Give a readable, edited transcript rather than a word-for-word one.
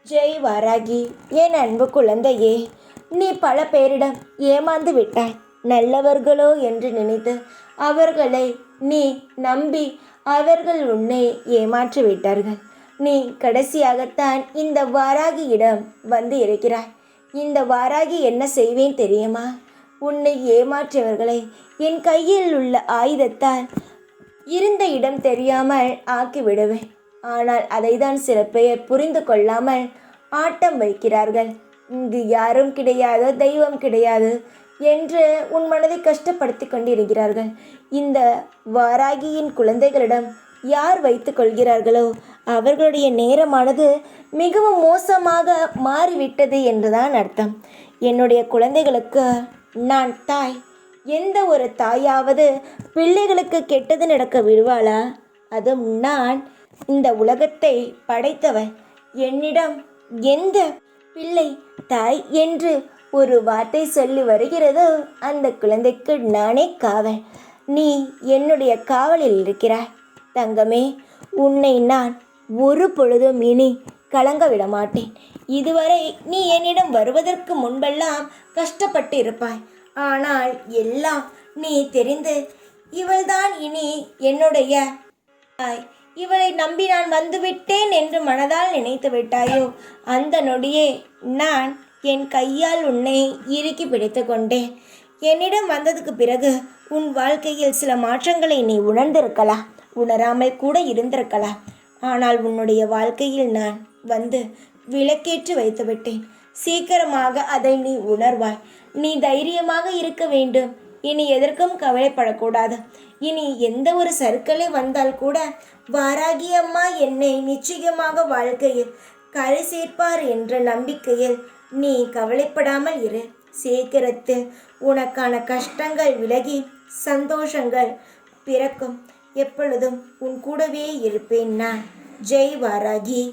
ஜெய் வாராகி, என் அன்பு குழந்தையே, நீ பல பேரிடம் ஏமாந்து விட்டாய். நல்லவர்களோ என்று நினைத்து அவர்களை நீ நம்பி அவர்கள் உன்னை ஏமாற்றி விட்டார்கள். நீ கடைசியாகத்தான் இந்த வாராகியிடம் வந்து இருக்கிறாய். இந்த வாராகி என்ன செய்வேன் தெரியுமா? உன்னை ஏமாற்றியவர்களை என் கையில் உள்ள ஆயுதத்தால் இருந்த இடம் தெரியாமல் ஆக்கிவிடுவேன். ஆனால் அதைதான் சில பேர் புரிந்து கொள்ளாமல் ஆட்டம் வைக்கிறார்கள். இங்கு யாரும் கிடையாது, தெய்வம் கிடையாது என்று உன் மனதை கஷ்டப்படுத்தி கொண்டிருக்கிறார்கள். இந்த வாராகியின் குழந்தைகளிடம் யார் வைத்து கொள்கிறார்களோ அவர்களுடைய நேரமானது மிகவும் மோசமாக மாறிவிட்டது என்றுதான் அர்த்தம். என்னுடைய குழந்தைகளுக்கு நான் தாய். எந்த ஒரு தாயாவது பிள்ளைகளுக்கு கெட்டது நடக்க விடுவாளா? அதுவும் நான் இந்த உலகத்தை படைத்தவன். என்னிடம் எந்த பிள்ளை தாய் என்று ஒரு வார்த்தை சொல்லி வருகிறதோ அந்த குழந்தைக்கு நானே காவல். நீ என்னுடைய காவலில் இருக்கிறாய் தங்கமே. உன்னை நான் ஒரு பொழுதும் இனி கலங்க விட மாட்டேன். இதுவரை நீ என்னிடம் வருவதற்கு முன்பெல்லாம் கஷ்டப்பட்டு இருப்பாய். ஆனால் எல்லாம் நீ தெரிந்து இவள்தான் இனி என்னுடைய தாய், இவளை நம்பி நான் வந்துவிட்டேன் என்று மனதால் நினைத்து விட்டாயோ, அந்த நொடியே நான் என் கையால் உன்னை இறுக்கி பிடித்து கொண்டேன். என்னிடம் வந்ததுக்கு பிறகு உன் வாழ்க்கையில் சில மாற்றங்களை நீ உணர்ந்திருக்கலாம், உணராமல் கூட இருந்திருக்கலாம். ஆனால் உன்னுடைய வாழ்க்கையில் நான் வந்து விளக்கேற்றி வைத்து விட்டேன். சீக்கிரமாக அதை நீ உணர்வாய். நீ தைரியமாக இருக்க வேண்டும். இனி எதற்கும் கவலைப்படக்கூடாது. இனி எந்த ஒரு சறுக்கலை வந்தால் கூட வாராகி அம்மா என்னை நிச்சயமாக வாழ்க்கையில் கரை சேர்ப்பார் என்ற நம்பிக்கையில் நீ கவலைப்படாமல் இரு. சீக்கிரத்தில் உனக்கான கஷ்டங்கள் விலகி சந்தோஷங்கள் பிறக்கும். எப்பொழுதும் உன் கூடவே இருப்பேன் நான். ஜெய் வாராகி.